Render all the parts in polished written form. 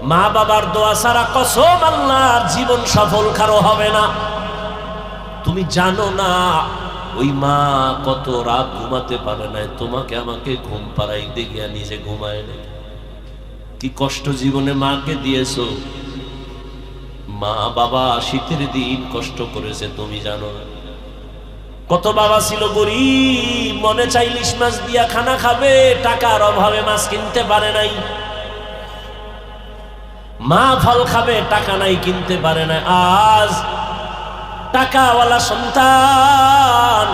মা বাবার দোয়া ছাড়া কসম আল্লাহর জীবন সফল কারো হবে না। তুমি জানো না ওই মা কত রাত ঘুমাতে পারে না, তোমাকে আমাকে ঘুম পাড়াইতে গিয়া নিজে ঘুমায় না। কি কষ্ট জীবনে মাকে দিয়েছো। মা বাবা শীতের দিন কষ্ট করেছে তুমি জানো না। কত বাবা ছিল গরিব, মনে চাই ইলিশ মাছ দিয়া খানা খাবে, টাকার অভাবে মাছ কিনতে পারে নাই। মা ফল খাবে, টাকা নাই কিনতে পারে না। আজ টাকাওয়ালা সন্তান,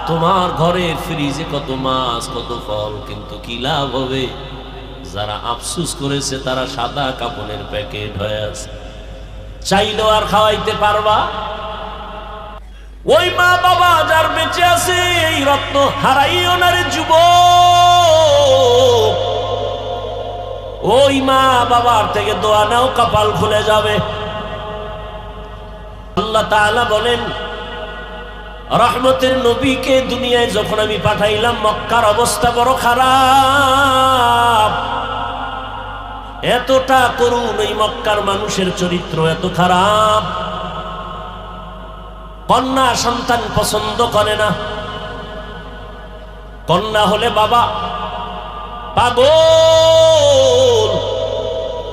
তোমার ঘরে ফ্রিজে কত মাছ কত ফল, কিন্তু কি লাভ হবে? যারা আফসুস করেছে তারা সাদা কাপড়ের প্যাকেট হয়ে আছে, চাইলেও আর খাওয়াইতে পারবা? ওই মা বাবা যার বেঁচে আছে এই রত্ন হারাইও না রে যুবক। ওই মা বাবার থেকে দোয়া নাও, কপাল খুলে যাবে। আল্লাহ তাআলা বলেন, রহমতের নবীকে দুনিয়ায় যখন আমি পাঠাইলাম মক্কার অবস্থা বড় খারাপ, এতটা করুন এই মক্কার মানুষের চরিত্র এত খারাপ। কন্যা সন্তান পছন্দ করে না, কন্যা হলে বাবা পাগল।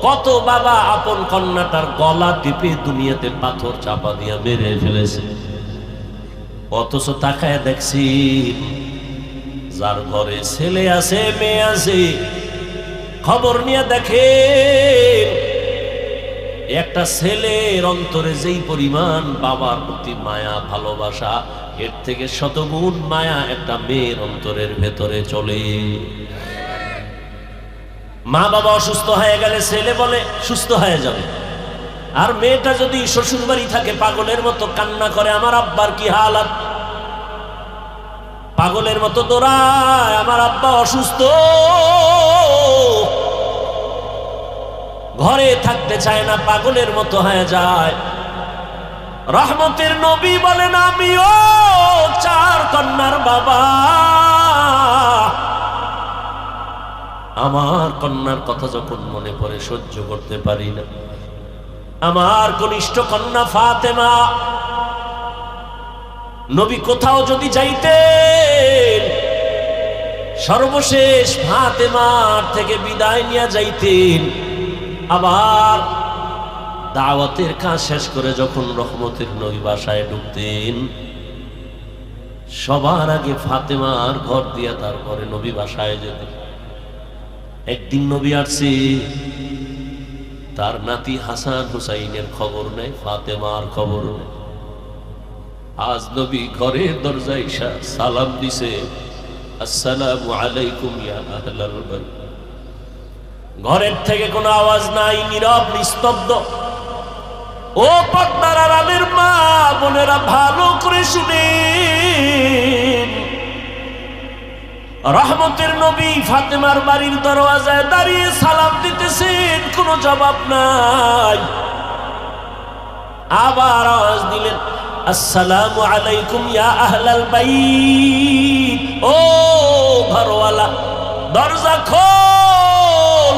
কত বাবা আপন কন্যাটার গলা টিপে দুনিয়াতে পাথর চাপা দিয়া মেরে ফেলেছে, অথচ তাকায় দেখছি যার ঘরে ছেলে আছে মেয়ে আছে, খবর নিয়ে দেখে একটা ছেলের অন্তরে যেই পরিমাণ বাবার প্রতি মায়া ভালোবাসা, এর থেকে শতগুণ মায়া একটা মেয়ের অন্তরের ভেতরে চলে। মা বাবা অসুস্থ হয়ে গেলে ছেলে বলে সুস্থ হয়ে যাবে, আর মেয়েটা যদি শ্বশুর বাড়ি থাকে পাগলের মতো কান্না করে, আমার আব্বার কি হালাত, পাগলের মতো দৌড়ায়, আমার আব্বা অসুস্থ, ঘরে থাকতে চায় না, পাগলের মতো হয়ে যায়। রহমতের নবী বলেন, আমিও 4 কন্যার বাবা, আমার কন্যার কথা যখন মনে পড়ে সহ্য করতে পারি না। আমার কনিষ্ঠ কন্যা ফাতেমা, নবী কোথাও যদি যাইতেন সর্বশেষ ফাতেমার থেকে বিদায় নিয়ে যাইতেন। আবার দাওয়াতের কাজ শেষ করে যখন রহমতের নবী বাসায় ঢুকতেন, সবার আগে ফাতেমার ঘর দিয়া তারপরে নবী বাসায় যেতেন। একদিন নবী আসছে, তার নাতি হাসান হুসাইনের খবর নেই, ফাতেমার খবর নেই। আজ নবী ঘরের দরজায় সালাম দিছে, আসসালামু আলাইকুম ইয়া আহলাল বাইত। ঘরের থেকে কোনো আওয়াজ নাই, নীরব নিস্তব্ধ। ও পর্দার আড়ালের মা বোনেরা ভালো করে শুনেন, রহমতের নবী ফাতেমার বাড়ির দরওয়াজায় দাঁড়িয়ে সালাম দিতেছেন, কোনো জবাব নাই। আবার আওয়াজ দিলেন, আসসালামু আলাইকুম ইয়া আহলাল বাইত। ও ঘরওয়ালা দরজা খোল,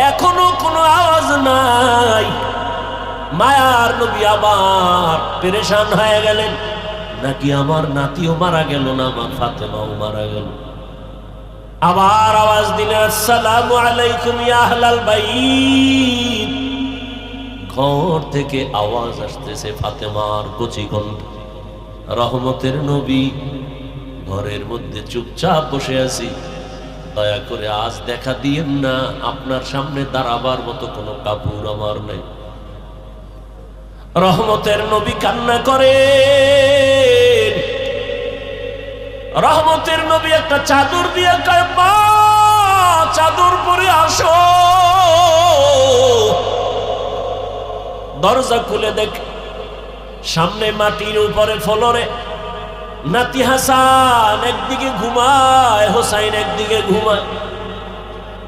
এখনো কোনো আওয়াজ নাই। মায়ার নবী আবার পেরেশান হয়ে গেলেন, নাকি আমার নাতিও মারা গেল না, আমার ফাতেমাও মারা গেল। আবার আওয়াজ দিলেন, আসসালামু আলাইকুম ইয়া আহলাল বাইত। ঘর থেকে আওয়াজ আসতেছে ফাতেমার কচি কণ্ঠ। রহমতের নবী, ঘরের মধ্যে চুপচাপ বসে আছি, দয়া করে আজ দেখা দিয়েন না, আপনার সামনে দাঁড়াবার মতো কোনো কাপড় আমার নেই। রহমতের নবী কান্না করে। রহমতের নবী একটা চাদর দিয়ে কয়, মা চাদর পরে আসো। দরজা খুলে দেখ, সামনে মাটির উপরে ফ্লোরে নাতি হাসান একদিকে ঘুমায়, হোসাইন একদিকে ঘুমায়।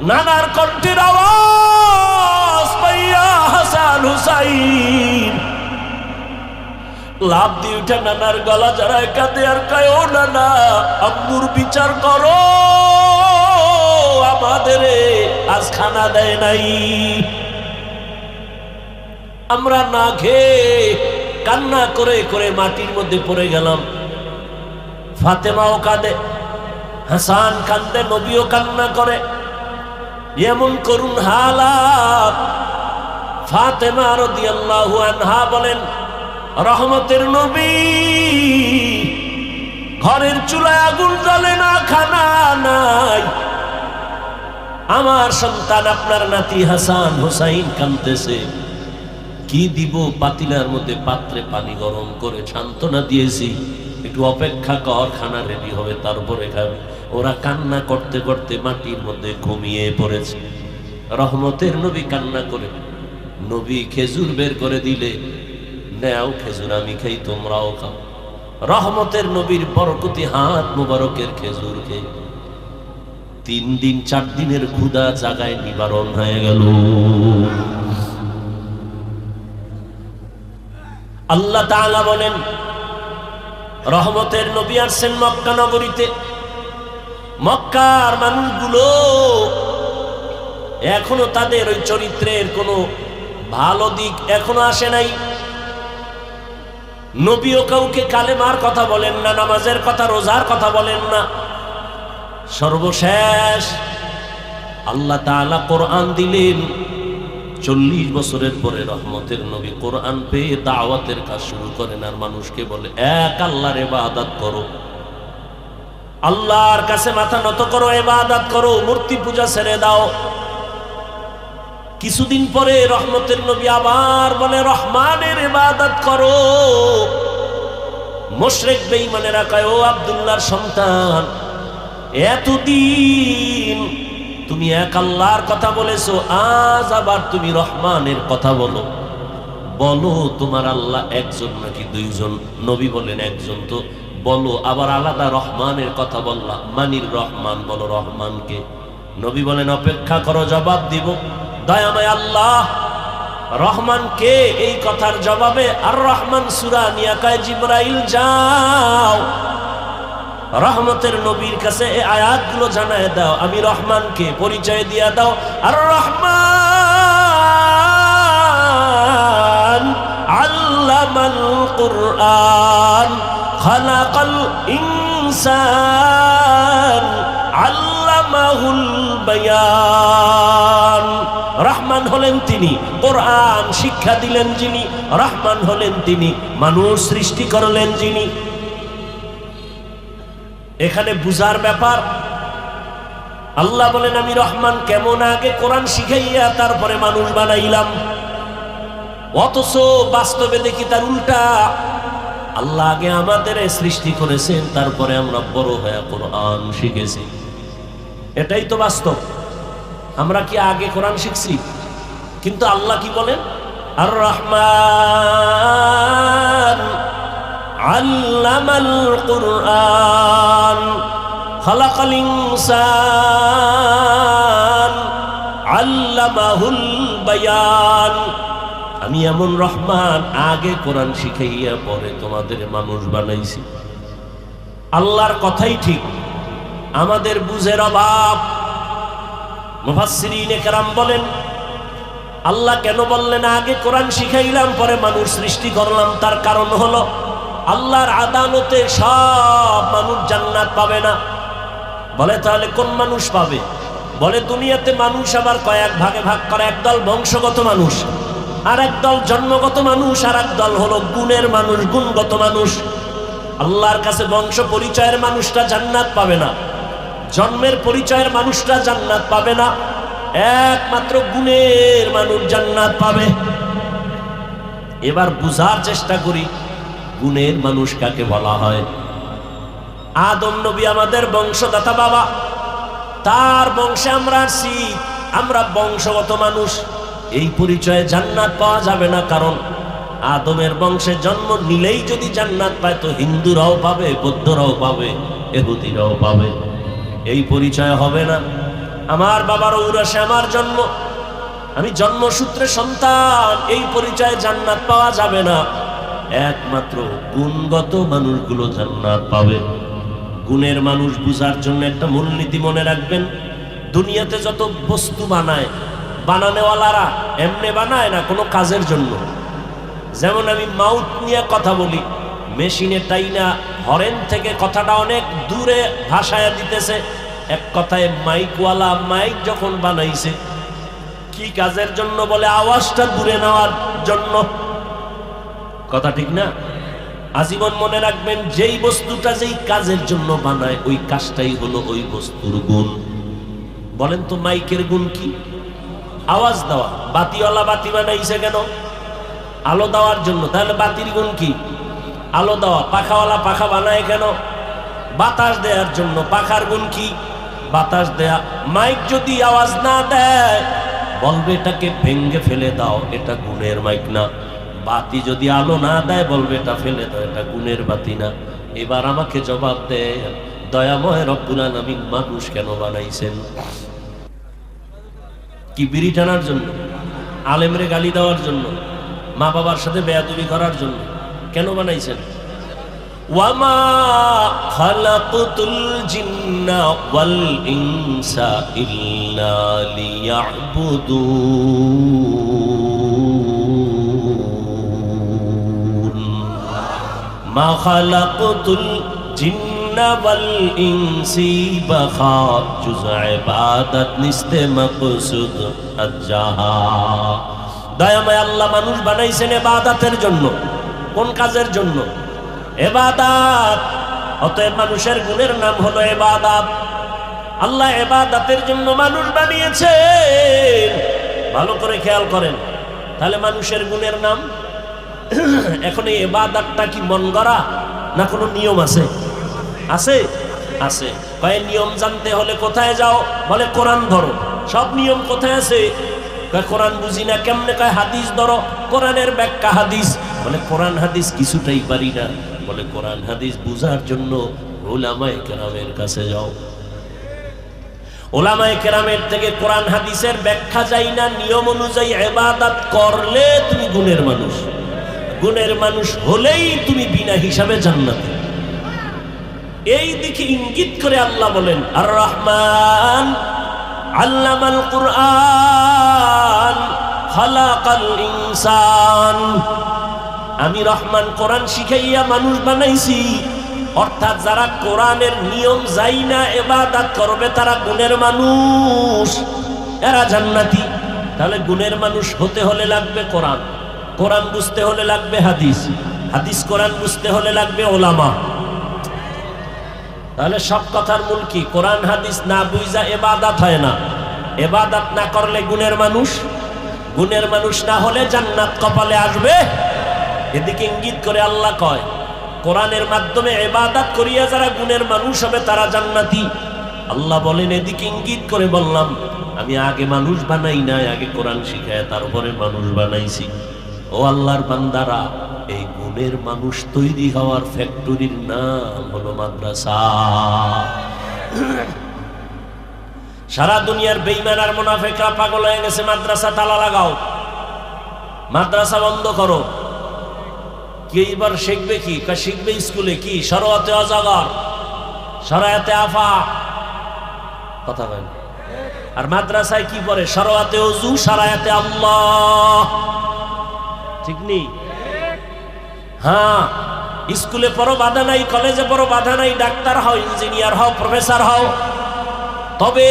নানার কণ্ঠের আওয়াজ পাইয়া হাসান হুসাইন লাভ দিয়ে উঠে নানার গলা জড়ায় কাঁদে আর কয়, ও নানা, আম্মুর বিচার করো, আমাদের আজ খানা দেয় নাই। আমরা না খেয়ে কান্না করে করে মাটির মধ্যে পড়ে গেলাম। ফাতেমাও কাঁদে, হাসান কান্দে, নবীও কান্না করে। এমন করুন হালাত। ফাতেমা রাদিয়াল্লাহু আনহা বলেন, রহমতের নবী, ঘরের চুলায় আগুন জ্বলে না, খানা নাই, আমার সন্তান আপনার নাতি হাসান হুসাইন কাঁদতেছে, কি দিব? পাতিলার মধ্যে পাত্রে পানি গরম করে সান্ত্বনা দিয়েছি, একটু অপেক্ষা কর, খানা রেডি হবে তারপরে খাবে। ওরা কান্না করতে করতে মাটির মধ্যে ঘুমিয়ে পড়েছে। রহমতের নবী কান্না করে, নবী খেজুর বের করে দিলে, নেও খেজুর, আমি খাই, তোমরাও খাও। রহমতের নবীর বরকতি হাত মুবারকের খেজুর খেয়ে 3 দিন 4 দিনের ক্ষুধা জাগায় নিবারণ হয়ে গেল। আল্লাহ তাআলা বলেন, রহমতের নবী আসছেন মক্কা নগরীতে। মক্কার মানুষগুলো এখনো তাদের ওই চরিত্রের কোনো ভালো দিক এখনো আসে নাই। নবীও কাউকে কালেমার কথা বলেন না, নামাজের কথা, রোজার কথা বলেন না। সর্বশেষ আল্লাহ তাআলা কোরআন দিলেন। 40 বছরের পরে রহমতের নবী কোরআন পেয়ে দাওয়াতের কাজ শুরু করেন, আর মানুষকে বলে, এক আল্লাহর ইবাদত করো, আল্লাহর কাছে মাথা নত করো, ইবাদত করো, মূর্তি পূজা ছেড়ে দাও। কিছুদিন পরে রহমতের নবী আবার বলে, রহমানের ইবাদত করো। মুশরিক বেঈমানেরা কয়, ও আব্দুল্লাহর সন্তান, এতদিন তুমি এক আল্লাহর কথা বলেছো, আজ আবার তুমি রহমানের কথা বলো। বলো তোমার আল্লাহ একজন নাকি 2 জন? নবী বলেন, একজন। তো বলো আবার আলাদা রহমানের কথা বললা, মানির রহমান, বলো রহমানকে। নবী বলেন, অপেক্ষা করো, জবাব দিব। দয়াময় আল্লাহ রহমান কে? এই কথার জবাবে আর রহমান সূরা নিয়া কয়, জিবরাইল যাও রহমতের নবীর কাছে এই আয়াতগুলো জানায় দাও, আমি রহমানকে পরিচয় দিয়া দাও। আর রহমান আল্লামাল কুরআন খালাকাল ইনসান আল্লামাহুল বায়ান। রহমান হলেন তিনি, কোরআন শিক্ষা দিলেন যিনি। রহমান হলেন তিনি, মানুষ সৃষ্টি করলেন যিনি। এখানে বুঝার ব্যাপার। আল্লাহ বলেন, আমি রহমান কেমন? আগে কোরআন শিখাইয়া তারপরে মানুষ বানাইলাম। অথচ বাস্তবে দেখি তার উল্টা। আল্লাহ আগে আমাদের সৃষ্টি করেছেন, তারপরে আমরা বড় হয়ে কোরআন শিখেছি। এটাই তো বাস্তব। আমরা কি আগে কোরআন শিখছি? কিন্তু আল্লাহ কি বলেন? আর রহমান আল্লামাল কুরআন খালাকাল ইনসান আল্লামাহুল বায়ান। আমি এমন রহমান, আগে কোরআন শিখাইয়া পরে তোমাদের মানুষ বানাইছি। আল্লাহর কথাই ঠিক, আমাদের বুঝের অভাব। মুফাসসিরিনে কেরাম বলেন, আল্লাহ কেন বললেন আগে কোরআন শিখাইলাম পরে মানুষ সৃষ্টি করলাম? তার কারণ হলো, আল্লাহর আদালতে সব মানুষ জান্নাত পাবে না। বলে তাহলে কোন মানুষ পাবে? বলে দুনিয়াতে মানুষ আবার কয়েক ভাগে ভাগ করে। একদল বংশগত মানুষ, আর একদল জন্মগত মানুষ, আর একদল হলো গুণের মানুষ, গুণগত মানুষ। আল্লাহর কাছে বংশ পরিচয়ের মানুষটা জান্নাত পাবে না, জন্মের পরিচয়ের মানুষটা জান্নাত পাবে না, একমাত্র গুণের মানুষ জান্নাত পাবে। এবার বুঝার চেষ্টা করি, গুণের মানুষ কাকে বলা হয়? আদম নবী আমাদের বংশদাতা বাবা, তার বংশে আমরা আসছি, আমরা বংশগত মানুষ। এই পরিচয়ে জান্নাত পাওয়া যাবে না, কারণ আদমের বংশে জন্ম নিলেই যদি জান্নাত পায় তো হিন্দুরাও পাবে, বৌদ্ধরাও পাবে, ইহুদিরাও পাবে। এই পরিচয় হবে না। আমার বাবার ঔরসে আমার জন্ম, আমি জন্মসূত্রে সন্তান, এই পরিচয়ে জান্নাত পাওয়া যাবে না। একমাত্র গুণগত মানুষগুলো জান্নাত পাবে। গুণের মানুষ বুঝার জন্য একটা মূলনীতি মনে রাখবেন। দুনিয়াতে যত বস্তু বানায়, বানানেওয়ালারা এমনি বানায় না, কোনো কাজের জন্য। যেমন আমি মাউথ নিয়ে কথা বলি, মেশিনে টাইনা হরেন থেকে কথাটা অনেক দূরে ভাষায় দিতেছে। এক কথায় মাইকওয়ালা মাইক যখন বানাইছে কি কাজের জন্য? বলে আওয়াজটা দূরে নেওয়ার জন্য। কথা ঠিক না? আজীবন মনে রাখবেন, যেই বস্তুটা যেই কাজের জন্য বানায় ওই কাজটাই হলো ওই বস্তুর গুণ। বলেন তো মাইকের গুণ কি? আওয়াজ দেওয়া। বাতিওয়ালা বাতি বানাইছে কেন? আলো দেওয়ার জন্য। তাহলে বাতির গুণ কি? আলো দেওয়া। পাখাওয়ালা পাখা বানায় কেন? বাতাস দেওয়ার জন্য। পাখার গুণ কি? বাতাস দেয়া। মাইক যদি আওয়াজ না দেয় বলবে এটাকে ভেঙ্গে ফেলে দাও, এটা গুণের মাইক না। বাতি যদি আলো না দেয় বলবে এটা ফেলে দাও, এটা গুণের বাতি না। এবার আমাকে জবাব দেয়, দয়াময় রব্বুল আলামিন মানুষ কেন বানাইছেন? কি বিড়ি টানার জন্য? আলেমরে গালি দেওয়ার জন্য? মা বাবার সাথে বেয়াদবি করার জন্য? কেন বানাইছেন? ওয়ামা খালাকতুল জিন্না ওয়াল ইনসা ইল্লা লিয়াবুদুন। মা খালাকতুল জিন্না ওয়াল ইনসি বাখা জুজ ইবাদত নিস্তে মাকসুদ আজ্জাহা। দয়াময় আল্লাহ মানুষ বানাইছেন ইবাদতের জন্য। কোন কাজের জন্য? ইবাদত। অতএব মানুষের গুণের নাম হলো ইবাদত। আল্লাহ ইবাদতের জন্য মানুষ বানিয়েছেন। ভালো করে খেয়াল করেন, তাহলে মানুষের গুণের নাম। এখন এই ইবাদতটা কি মন গড়া না কোনো নিয়ম আছে? আছে, আছে। কয় নিয়ম জানতে হলে কোথায় যাও? বলে কোরআন ধরো। সব নিয়ম কোথায় আছে? কোরআন বুঝি না কেমনে? কয় হাদিস ধরো। কোরআনের ব্যাখ্যা হাদিস। বলে কোরআন হাদিস কিছুটাই পারি না। বলে কোরআন হাদিস বুঝার জন্য উলামায়ে কেরামের কাছে যাও। উলামায়ে কেরামের থেকে কোরআন হাদিসের ব্যাখ্যা যাই না, নিয়ম অনুযায়ী ইবাদত করলে তুমি গুণের মানুষ। গুণের মানুষ হলেই তুমি বিনা হিসাবে জান্নাতে। এই দিকে ইঙ্গিত করে আল্লাহ বলেন, আর রহমান আল্লামাল কুরআন খালাকাল ইনসান। আমি রহমান কোরআন শিখাইয়া মানুষ বানাইছি। অর্থাৎ যারা কোরআনের নিয়ম যাই না ইবাদত করবে তারা গুণের মানুষ, এরা জান্নাতি। তাহলে গুণের মানুষ হতে হলে লাগবে কোরআন, কোরআন বুঝতে হলে লাগবে হাদিস, হাদিস কোরআন বুঝতে হলে লাগবে ওলামা। তাহলে সব কথার মূল কি? কোরআন হাদিস না বুঝা ইবাদত হয় না। ইবাদত না করলে গুণের মানুষ, গুণের মানুষ না হলে জান্নাত কপালে আসবে। এদিকে ইঙ্গিত করে আল্লাহ কয়, কোরআনের মাধ্যমে ইবাদত করিয়া যারা গুণের মানুষ হবে তারা জান্নাতি। আল্লাহ বলেন, এদিকে ইঙ্গিত করে বললাম আমি আগে মানুষ বানাই নাই, আগে কোরআন শিখায় তারপরে মানুষ বানাইছি। ও আল্লাহর বান্দারা, এই গুণের মানুষ তৈরি হওয়ার ফ্যাক্টরির নাম হলো মাদ্রাসা। সারা দুনিয়ার বেঈমান আর মুনাফিকরা পাগল হয়ে গেছে, মাদ্রাসা তালা লাগাও, মাদ্রাসা বন্ধ করো। কি এবার শিখবে কি? শিখবে স্কুলে কি? শরআতে অজাগর, শরআতে আফা, কথা বলেন। আর মাদ্রাসায় কি পড়ে? শরআতে ওযু, শরআতে আল্লাহ। ঠিক নেই? হ্যাঁ, স্কুলে পড়ো বাধা নাই, কলেজে পড়ো বাধা নাই, ডাক্তার হও, ইঞ্জিনিয়ার হও, প্রফেসর হও। তবে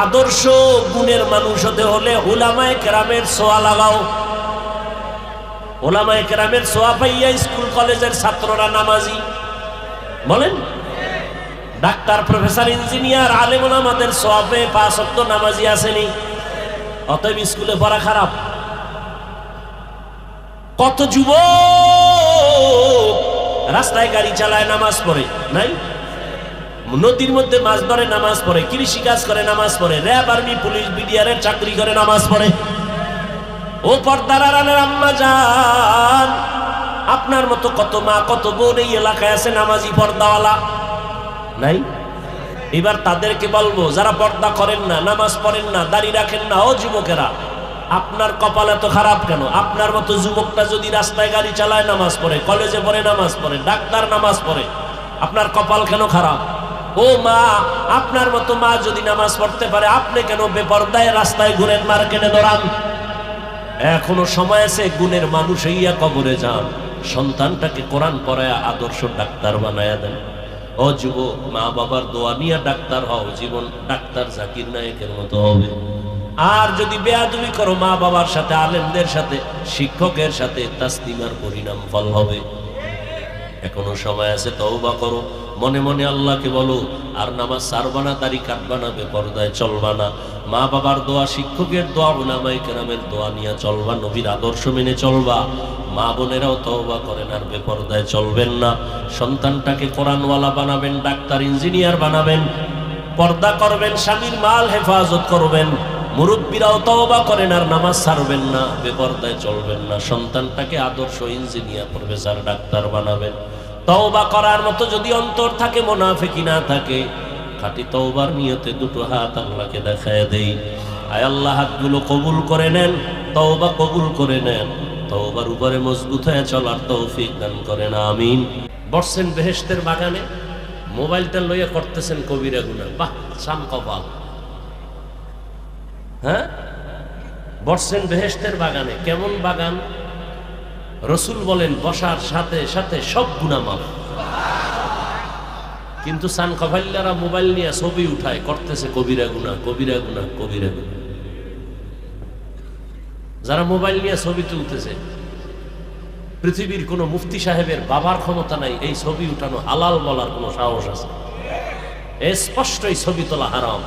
আদর্শ গুণের মানুষ হতে হলে উলামায়ে কেরামের ছোঁয়া লাগাও। উলামায়ে কেরামের ছোঁয়া পাইয়া স্কুল কলেজের ছাত্ররা নামাজি। বলেন, ডাক্তার, প্রফেসর, ইঞ্জিনিয়ার, আলেম ওলামাদের ছোঁয়া পেয়ে 5 ওয়াক্ত নামাজি আসেনি। অতএব স্কুলে পড়া খারাপ। কত যুবক রাস্তায় গাড়ি চালায়, নামাজ পড়ে নাই? নদীর মধ্যে মাছ ধরে, নামাজ পড়ে। কৃষি কাজ করে, নামাজ পড়ে। র্যাব, আর্মি, পুলিশ, বিডিআরের চাকরি করে, নামাজ পড়ে। ও পর্দার আড়ালের আম্মা জান, আপনার মতো কত মা, কত বোন এই এলাকায় আছে নামাজি পর্দাওয়ালা নাই? এবার তাদেরকে বলবো, যারা পর্দা করেন না, নামাজ পড়েন না, দাড়ি রাখেন না, ও যুবকেরা, আপনার কপাল এত খারাপ কেন? আপনার মতো যুবকটা যদি রাস্তায় গাড়ি চালায়, নামাজ পড়ে, কলেজে পড়ে, নামাজ পড়ে, ডাক্তার নামাজ পড়ে, আপনার কপাল কেন খারাপ? ও মা, আপনার মতো মা যদি নামাজ পড়তে পারে, আপনি কেন বেপরদায় রাস্তায় ঘুরেন, মার্কেটে দৌড়ান? এখনো সময় আছে, গুণের মানুষ হইয়া কবরে যান, সন্তানটাকে কোরআন পড়ায় আদর্শ ডাক্তার বানায়া দেন। ও যুবক, মা বাবার দোয়া নিয়ে ডাক্তার হও, জীবন ডাক্তার জাকির নায়েকের মতো হবে। আর যদি বেয়াদবি করো মা বাবার সাথে, আলেমদের সাথে, শিক্ষকের সাথে, তাসলিমার পরিণাম ফল হবে। এখনো সময় আছে, তওবা করো। মনে মনে আল্লাহকে বলো, আর নামাজ ছাড়বা না, দাড়ি কাটবা না, বেপরদায় চলবা না, মা বাবার দোয়া, শিক্ষকের দোয়া, উলামায়ে কেরামের দোয়া নিয়ে চলবা, নবীর আদর্শ মেনে চলবা। মা বোনেরাও তওবা করেন, আর বেপরদায় চলবেন না। সন্তানটাকে কোরআনওয়ালা বানাবেন, ডাক্তার ইঞ্জিনিয়ার বানাবেন, পর্দা করবেন, স্বামীর মাল হেফাজত করবেন। মুরব্বীরাও তওবা করেন, আর নামাজ ছাড়বেন না, বেপরদায় চলবেন না। সন্তানটাকে আদর্শ ইঞ্জিনিয়ার, প্রফেসর, ডাক্তার বানাবেন। তওবা করার মতো যদি অন্তর থাকে, মুনাফিকি না থাকে, খাঁটি তওবার নিয়তে দুটো হাত আল্লাহকে দেখায় দেই। আয় আল্লাহ, হাতগুলো কবুল করে নেন, তওবা কবুল করে নেন, তওবার উপরে মজবুত হয়ে চলার তৌফিক দান করেন, আমিন। বসছেন বেহেশতের বাগানে, মোবাইলটা লইয়া করতেছেন কবিরা গুনাহ। বাহ, সাম কপাল। হ্যাঁ, বসছেন বেহেশতের বাগানে। কেমন বাগান? রসুল বলেন, বসার সাথে সাথে সব গুনাহ মাফ। কিন্তু সান কভাল্লারা মোবাইল নিয়ে ছবি উঠায়, করতেছে কবিরা গুনাহ, কবিরা গুনাহ, কবিরা গুনাহ। যারা মোবাইল নিয়ে ছবি তুলতেছে, পৃথিবীর কোন মুফতি সাহেবের বাবার ক্ষমতা নাই এই ছবি উঠানো হালাল বলার কোন সাহস আছে? স্পষ্ট এই ছবি তোলা হারাম,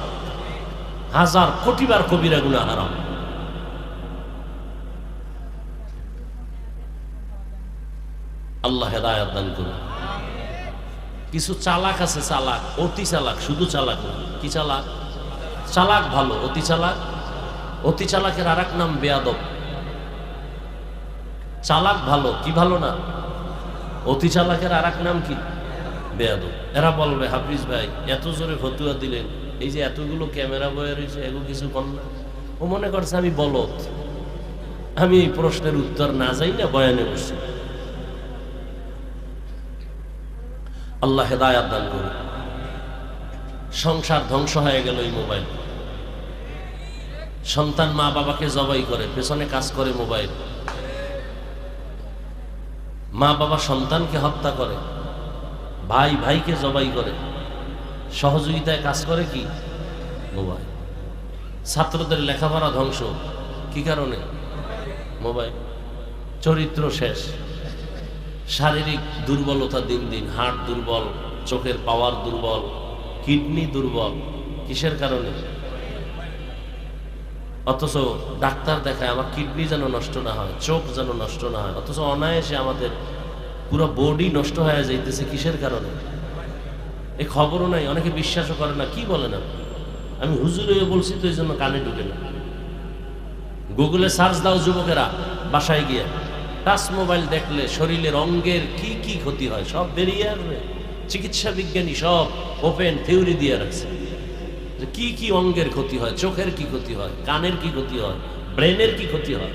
হাজার কোটিবার কবিরা গুনাহ হারাম। আল্লাহ হেদায়েত দান করুন। কিছু চালাক আছে, চালাক, অতি চালাক, শুধু চালাক না। কি চালাক? চালাক ভালো, অতি চালাক, অতি চালাকের আর এক নাম বেয়াদব। চালাক ভালো, কি ভালো না? অতি চালাকের আর এক নাম কি? বেয়াদব। এরা বলবে, হাফিজ ভাই এত জোরে ফতুয়া দিলেন, এই যে এতগুলো ক্যামেরা বয়ে রয়েছে, এগুলো কিছু কর না। ও মনে করছে আমি বলদ, আমি এই প্রশ্নের উত্তর না যাই না বয়ানে বসছি। আল্লাহ হেদায়াত দান করুন। সংসার ধ্বংস হয়ে গেল এই মোবাইল। সন্তান মা বাবাকে জবাই করে, পেছনে কাজ করে মোবাইল। মা বাবা সন্তানকে হত্যা করে, ভাই ভাইকে জবাই করে, সহযোগিতায় কাজ করে কি? মোবাইল। ছাত্রদের লেখাপড়া ধ্বংস, কি কারণে? মোবাইল। চরিত্র শেষ, শারীরিক দুর্বলতা দিন দিন, হার্ট দুর্বল, চোখের পাওয়ার দুর্বল, কিডনি দুর্বল। কিসের কারণে? অথচ ডাক্তার দেখায় আমার কিডনি যেন নষ্ট না হয়, চোখ যেন নষ্ট না হয়, অথচ অনায়াসে আমাদের পুরো বডি নষ্ট হয়ে যাইতেছে। কিসের কারণে? এই খবরও নাই, অনেকে বিশ্বাসও করে না। কি বলে না, আমি হুজুর হয়ে বলছি তো এই জন্য কানে ঢুকে না। গুগলে সার্চ দাও যুবকেরা, বাসায় গিয়ে টাচ মোবাইল দেখলে শরীরের অঙ্গের কি কি ক্ষতি হয় সব বেরিয়ে আসবে। চিকিৎসা বিজ্ঞানী সব ওপেন থিওরি দিয়ে রাখছে যে কি কি অঙ্গের ক্ষতি হয়, চোখের কি ক্ষতি হয়, কানের কি ক্ষতি হয়, ব্রেনের কি ক্ষতি হয়।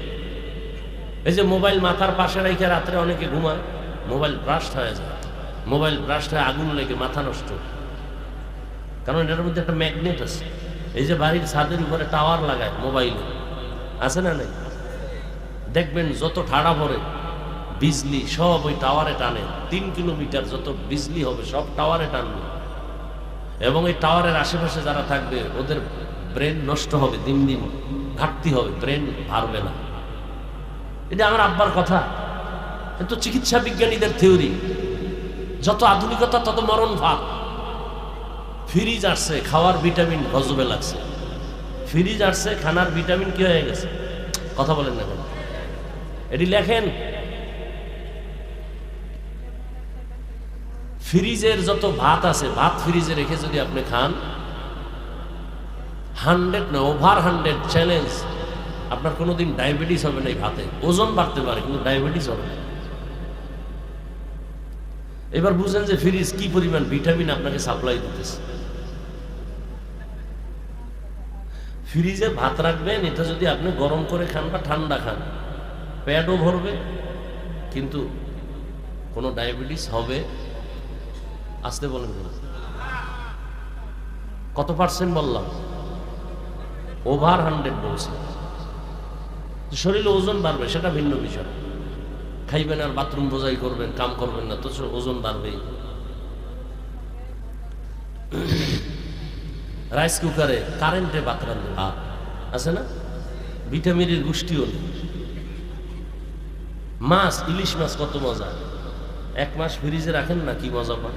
এই যে মোবাইল মাথার পাশে রেখে রাত্রে অনেকে ঘুমায়, মোবাইল ব্রাস্ট হয়ে যায়, মোবাইল ব্রাস্ট হয়ে আগুন লেগে মাথা নষ্ট। কারণ এটার মধ্যে একটা ম্যাগনেট আছে। এই যে বাড়ির ছাদের উপরে টাওয়ার লাগায় মোবাইল, আছে না নাই? দেখবেন যত ঠাড়া পড়ে বিজলি সব ওই টাওয়ারে টানে। 3 কিলোমিটার যত বিজলি হবে সব টাওয়ারে টানবে। এবং এই টাওয়ারের আশেপাশে যারা থাকবে ওদের ব্রেন নষ্ট হবে, দিন দিন ঘাটতি হবে, ব্রেন ভারবে না। এটা আমার আব্বার কথা, কিন্তু চিকিৎসা বিজ্ঞানীদের থিওরি। যত আধুনিকতা তত মরণ ভাব। ফ্রিজ আসছে, খাওয়ার ভিটামিন গজবে লাগছে। ফ্রিজ আসছে, খানার ভিটামিন কি হয়ে গেছে? কথা বলেন না কেন? এটি লেখেন, ফ্রিজের যত ভাত আছে, ভাত ফ্রিজে রেখে যদি আপনি খান, 100 না ওভার 100 চ্যালেঞ্জ, আপনার কোনোদিন ডায়াবেটিস হবে না। এই ভাতে ওজন বাড়তে পারে কিন্তু ডায়াবেটিস হবে না। এবার বুঝেন যে ফ্রিজ কি পরিমাণ ভিটামিন আপনাকে সাপ্লাই দিতেছে। ফ্রিজে ভাত রাখবেন, এটা যদি আপনি গরম করে খান বা ঠান্ডা খান, পেটও ভরবে কিন্তু কোনো ডায়াবেটিস হবে? আসতে বলেন কত পার্সেন্ট বললাম? ওভার 100 বলছি। শরীরে ওজন বাড়বে সেটা ভিন্ন বিষয়। খাইবেন আর বাথরুম বোঝাই করবেন, কাম করবেন না, তো ওজন বাড়বেই। রাইস কুকারে কারেন্টে ভাত রান্না ভাত আছে না, ভিটামিনের গোষ্ঠীও নেই। মাছ, ইলিশ মাছ কত মজা, 1 মাস ফ্রিজে রাখেন না, কি মজা পান।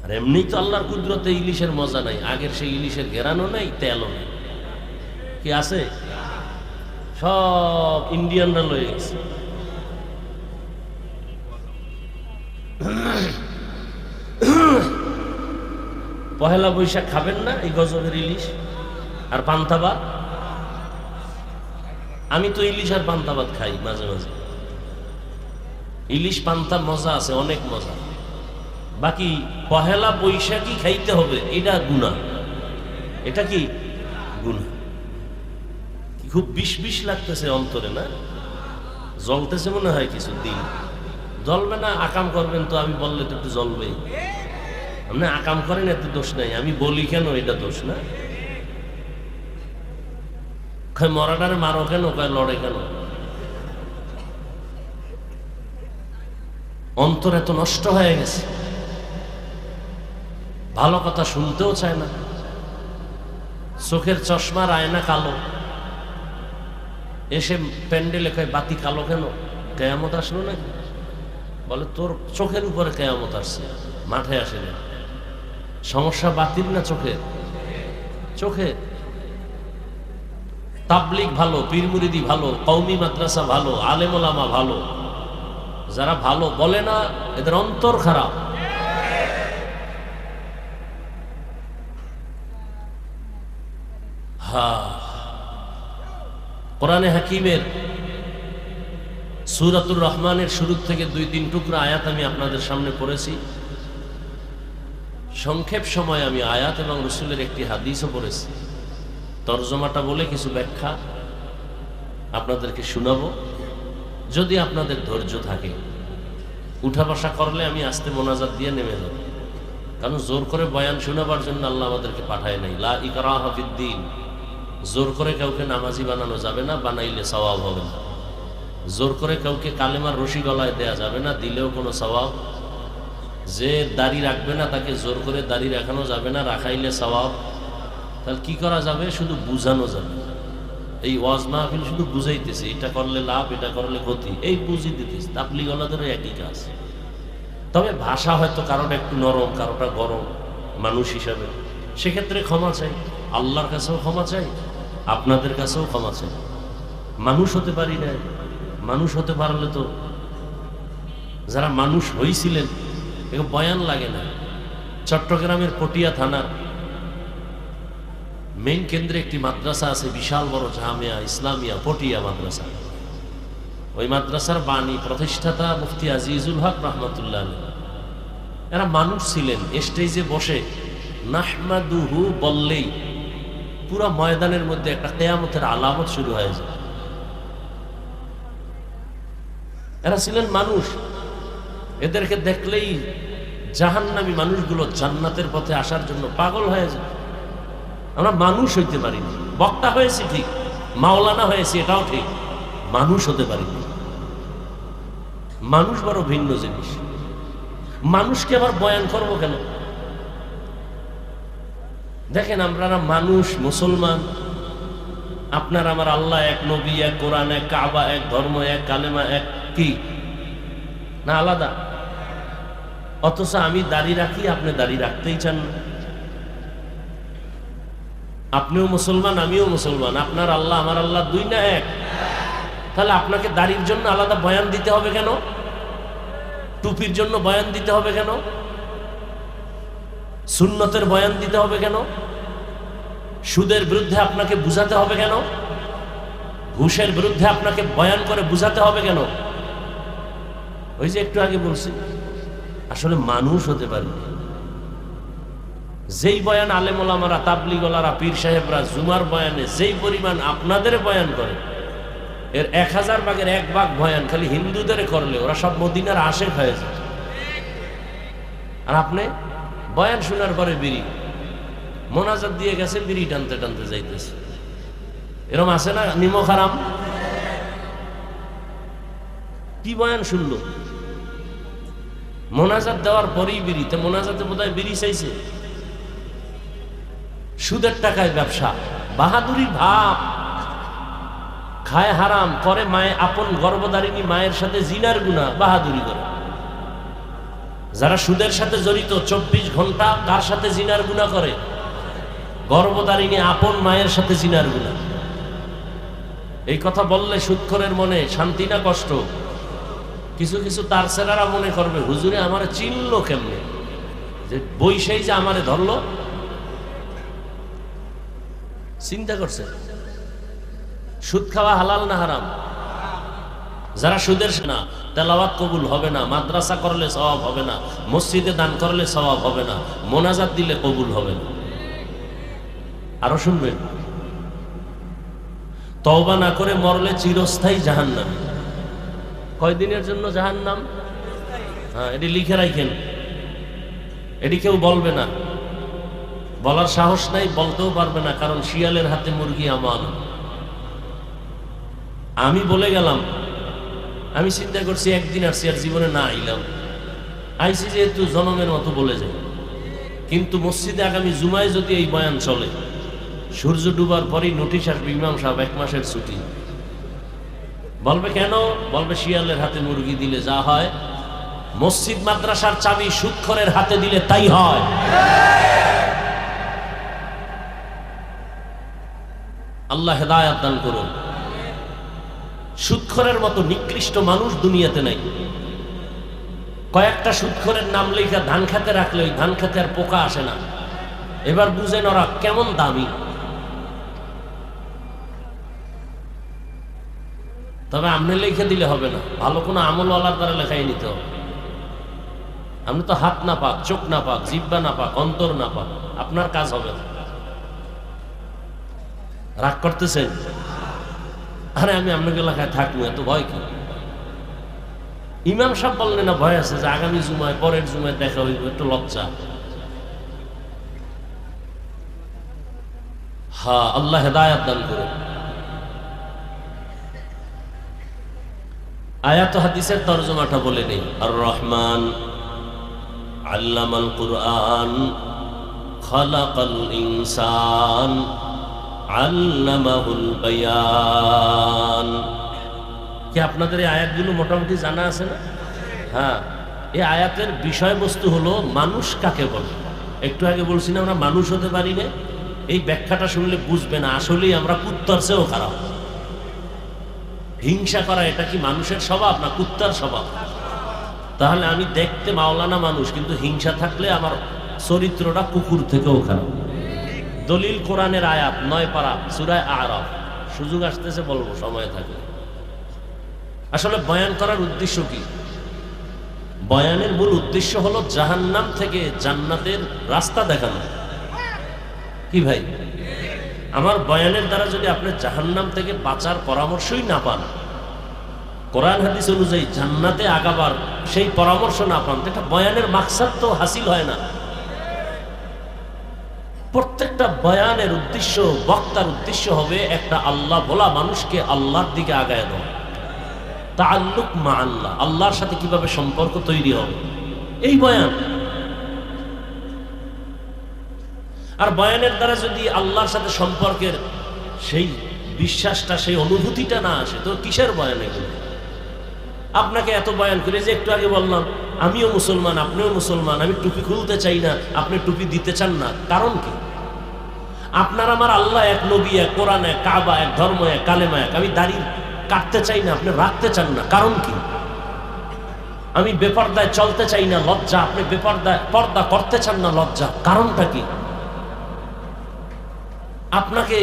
আর এমনি তো আল্লাহর কুদরতে ইলিশের মজা নাই, আগের সেই ইলিশের ঘেরানো নাই, তেলও নেই, কি আছে? সব ইন্ডিয়ানরা লয়ে গেছে। পহেলা বৈশাখ খাবেন না এই গজবের ইলিশ আর পান্তা ভাত? আমি তো ইলিশ আর পান্তা ভাত খাই মাঝে মাঝে। ইলিশ পান্তা মজা আছে, অনেক মজা। বাকি পহেলা বৈশাখী খাইতে হবে, এটা গুনাহ। এটা কি গুনাহ? খুব বিষ বিষ লাগতেছে অন্তরে, না জ্বলতেছে মনে হয় কিছু দিন। জ্বলবে না, আকাম করবেন তো, আমি বললে তো একটু জ্বলবেই। আপনি আকাম করেন, এত দোষ নাই, আমি বলি কেন এটা দোষ না? মরাটারে মারো কেন, লড়ে কেন? অন্তর এত নষ্ট হয়ে গেছে, ভালো কথা শুনতেও চায় না। চোখের চশমার আয়না কালো, এসে প্যান্ডেলে কয় বাতি কালো কেন, কেয়ামত আসলো নাকি? বলে তোর চোখের উপরে কেয়ামত আসছে, মাঠে আসে না। সমস্যা বাতিল না চোখের? চোখে। তাবলিগ ভালো, পীর মুরিদি ভালো, কওমি মাদ্রাসা ভালো, আলেম ওলামা ভালো, যারা ভালো বলে না এদের অন্তর খারাপ। কোরআনে হাকিমের সূরাতুর রহমানের শুরু থেকে 2-3 টুকরা আয়াত আমি আপনাদের সামনে পড়েছি। সংক্ষেপ সময় আমি আয়াত এবং রাসূলের একটি হাদিসও পড়েছি। তরজমাটা বলে কিছু ব্যাখ্যা আপনাদেরকে শোনাবো, যদি আপনাদের ধৈর্য থাকে। উঠা বসা করলে আমি আস্তে মোনাজাত দিয়ে নেমে যাব, কারণ জোর করে বয়ান শোনাবার জন্য আল্লাহ আমাদেরকে পাঠায় নাই। লা ইকরাহা ফিদ্দীন, জোর করে কাউকে নামাজি বানানো যাবে না, বানাইলে সওয়াব হবে না। জোর করে কাউকে কালেমার রশি গলায় দেয়া যাবে না, দিলেও কোনো সওয়াব। যে দাড়ি রাখবে না তাকে জোর করে দাড়ি রাখানো যাবে না, রাখাইলে সওয়াব। তাহলে কি করা যাবে? শুধু বুঝানো যাবে। এই ওয়াজ মাহফিল শুধু বুঝাইতেছে, এটা করলে লাভ, এটা করলে ক্ষতি, এই বুঝি দিতেছে। তাবলীগওয়ালাদেরও একই কাজ। তবে ভাষা হয়তো কারোটা একটু নরম, কারোটা গরম, মানুষ হিসাবে সেক্ষেত্রে ক্ষমা চাই, আল্লাহর কাছেও ক্ষমা চাই, আপনাদের কাছেও ক্ষমা চাই। মানুষ হতে পারি না, মানুষ হতে পারলে তো যারা মানুষ হয়েছিলেন এগুলো বয়ান লাগে না। চট্টগ্রামের পটিয়া থানার মেইন কেন্দ্রে একটি মাদ্রাসা আছে, বিশাল বড় জামিয়া ইসলামিয়া পটিয়া মাদ্রাসা। ওই মাদ্রাসার বাণী প্রতিষ্ঠাতা মুফতি আজিজুল হক রহমতুল্লাহ আলাইহি, এরা মানুষ ছিলেন। স্টেজে বসে নাহমাদুহু বললেই পুরো ময়দানের মধ্যে একটা কিয়ামতের আলামত শুরু হয়ে যায়। এরা ছিলেন মানুষ, এদেরকে দেখলেই জাহান্নামী মানুষগুলো জান্নাতের পথে আসার জন্য পাগল হয়ে যায়। আমরা মানুষ হইতে পারি না। বক্তা হয়েছি ঠিক, মাওলানা হয়েছি এটাও ঠিক, মানুষ হতে পারি না। মানুষ বড় ভিন্ন জিনিস। মানুষকে আবার বয়ান করবো কেন? দেখেন, আমরা মানুষ, মুসলমান, আপনার আমার আল্লাহ এক, নবী এক, কোরআন এক, কাবা এক, ধর্ম এক, কালেমা এক, কি না আলাদা? অথচ আমি দাড়ি রাখি, আপনি দাড়ি রাখতেই চান না। আপনিও মুসলমান, আমিও মুসলমান, আপনার আল্লাহ আমার আল্লাহ দুই না এক? তাহলে আপনাকে দাড়ির জন্য আলাদা বয়ান দিতে হবে কেন? টুপির জন্য বয়ান দিতে হবে কেন? সুন্নতের বয়ান দিতে হবে কেন? সুদের বিরুদ্ধে আপনাকে বুঝাতে হবে কেন? ঘুষের বিরুদ্ধে আপনাকে বয়ান করে বুঝাতে হবে কেন? ওই যে একটু আগে বলছি, আসলে মানুষ হতে পারি। যেই বয়ান আলেম ওলামারা, তাবলীগওয়ালারা, পীর সাহেবরা জুমার বয়ানে যেই পরিমাণ আপনাদের বয়ান করে, এর 1000 ভাগের 1 ভাগ বয়ান খালি হিন্দুদের করলে ওরা সব মদিনার আশেক হয়ে যায়। আর আপনি বয়ান শোনার পরে বিড়ি মোনাজাত দিয়ে গেছে, বিড়ি টানতে টানতে যাইতেছে। এরকম আছে না নিমক হারাম? কি বয়ান শুনলো? মোনাজাত দেওয়ার পরেই বিড়ি। তো মোনাজাতে বোধহয় বিড়ি চাইছে। সুদের টাকায় ব্যবসা, বাহাদুরি ভাব, খায় হারাম, করে মায়ে আপন গর্ভধারিণী মায়ের সাথে জিনার গুনাহ, বাহাদুরি করে। যারা সুদের সাথে জড়িত 24 ঘন্টা কার সাথে জিনার গুনাহ করে? গর্ভধারিণী আপন মায়ের সাথে জিনার গুনাহ। এই কথা বললে সুদখোরের মনে শান্তি না কষ্ট? কিছু কিছু তার ছেলেরা মনে করবে হুজুরে আমারে চিনলো কেমনে, যে বৈশাই যে আমারে ধরলো। চিন্তা করছে সুদ খাওয়া হালাল না হারাম? যারা সুদের না, তেলাওয়াত কবুল হবে না, মাদ্রাসা করলে সওয়াব হবে না, মসজিদে দান করলে সওয়াব হবে না, মোনাজাত দিলে কবুল হবে না। আরো শুনবেন, তওবা না করে মরলে চিরস্থায়ী জাহান্নাম। কয়দিনের জন্য জাহান্নাম? হ্যাঁ, এটি লিখে রাখেন। এটি কেউ বলবে না, বলার সাহস নাই, বলতেও পারবে না, কারণ শিয়ালের হাতে মুরগি আমান। আমি বলে গেলাম, আমি চিন্তা করছি একদিন আসছি, আর জীবনে না আইলাম। আইসি যেহেতু জনমের মতো বলে যাই। কিন্তু মসজিদে আগামী জুমায় যদি এই বয়ান চলে, সূর্য ডুবার পরেই নোটিশ আসবে, ইমাম সাহেব 1 মাসের ছুটি। বলবে কেন? বলবে শিয়ালের হাতে মুরগি দিলে যা হয়, মসজিদ মাদ্রাসার চাবি সুদখোরের হাতে দিলে তাই হয়। আল্লাহ হেদায়েত দান করুন। সুদখোরের মতো নিকৃষ্ট মানুষ দুনিয়াতে নাই। কয়েকটা সুদখোরের নাম লেখা ধান খেতে রাখলে ওই ধান খেতে আর পোকা আসে না। এবার বুঝেন ওরা কেমন দামি। তবে আপনি লিখে দিলে হবে না, ভালো কোনো আমলওয়ালার দ্বারা লেখাই নিতে হবে। আপনি তো হাত না পাক, চোখ না পাক, জিহ্বা না পাক, অন্তর না পাক, আপনার কাজ হবে না। রাগ করতেছেন? আরে আমি আপনাকে লেখায় থাকবো, এত ভয় কি? ইমাম সাহেব বললেন না ভয় আছে যে আগামী জুমায় পরের জুমায় দেখা হইব, একটু লজ্জা। হ্যাঁ, আল্লাহ হেদায়েত দান করুন। আয়াত হাদিসের তরজমাটা বলে নেই। আর রহমান আল্লামাল কুরআন খালাকাল ইনসান আল্লামাহুল বায়ান। কি আপনাদের এই আয়াতগুলো মোটামুটি জানা আছে না? হ্যাঁ, এই আয়াতের বিষয়বস্তু হলো মানুষ কাকে বলে। একটু আগে বলছি না আমরা মানুষ হতে পারি না? এই ব্যাখ্যাটা শুনলে বুঝবে না আসলেই আমরা কুত্তার চেয়েও খারাপ। হিংসা করা এটা কি মানুষের স্বভাব না কুত্তার স্বভাব? তাহলে আমি দেখতে মাওলানা মানুষ, কিন্তু হিংসা থাকলে আমার চরিত্রটা কুকুর থেকেও খারাপ। দলিল কোরআনের আয়াত 9 পারা সূরা আরাফ। সুযোগ আসতেছে বলবো, সময় থাকে। আসলে বয়ান করার উদ্দেশ্য কি? বয়ানের মূল উদ্দেশ্য হলো জাহান্নাম থেকে জান্নাতের রাস্তা দেখানো। কি ভাই, আমার বয়ানের দ্বারা যদি আপনি জাহান্নাম থেকে বাঁচার পরামর্শই না পান, কোরআন হাদিস অনুযায়ী জান্নাতে আগাবার সেই পরামর্শ না পান, এটা বয়ানের মাকসাদ তো হাসিল হয় না। প্রত্যেকটা বয়ানের উদ্দেশ্য, বক্তার উদ্দেশ্য হবে একটা আল্লাহ বলা মানুষকে আল্লাহর দিকে আগায় দেওয়া। তাআল্লুক মা আল্লাহ, আল্লাহর সাথে কিভাবে সম্পর্ক তৈরি হবে, এই বয়ান। আর বয়ানের দ্বারা যদি আল্লাহর সাথে সম্পর্কের সেই বিশ্বাসটা, সেই অনুভূতিটা না আসে, তো কিসের বয়ান এগুলো? আপনাকে এত বয়ান করে, যে একটু আগে বললাম আমিও মুসলমান, আপনিও মুসলমান, আমি টুপি খুলতে চাই না, আপনি টুপি দিতে চান না, কারণ কি? আপনার আমার আল্লাহ এক, নবী এক, কোরআন এক, কাবা এক, ধর্ম এক, কালেমা এক। আমি দাড়ি কাটতে চাই না, আপনি রাখতে চান না, কারণ কি? আমি বেপরদায় চলতে চাই না, লজ্জা, আপনি বেপরদায় পর্দা করতে চান না, লজ্জা, কারণটা কি? আপনাকে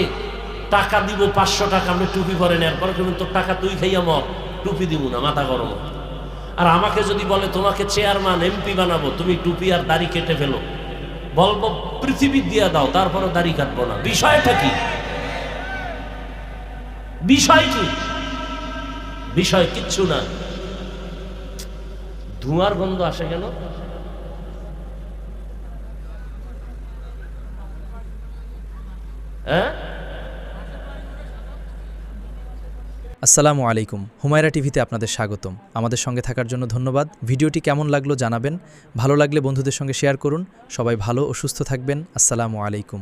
টাকা দিব 500 টাকা, আপনি টুপি পরেন, এরপর কেমন তোর টাকা তুই খাইয়া মর, টুপি দিব না, মাথা গরম। আর আমাকে যদি বলে তোমাকে চেয়ারম্যান এমপি বানাবো, তুমি টুপি আর দাড়ি কেটে ফেলো, বলবো পৃথিবী দিয়া দাও, তারপরে দাড়ি কাটবো না। বিষয়টা কি? বিষয় কি? বিষয় কিচ্ছু না। ধোঁয়ার গন্ধ আসে কেন? হ্যাঁ, আসসালামু আলাইকুম। হুমায়রা টিভিতে আপনাদের স্বাগতম। আমাদের সঙ্গে থাকার জন্য ধন্যবাদ। ভিডিওটি কেমন লাগলো জানাবেন। ভালো লাগলে বন্ধুদের সঙ্গে শেয়ার করুন। সবাই ভালো ও সুস্থ থাকবেন। আসসালামু আলাইকুম।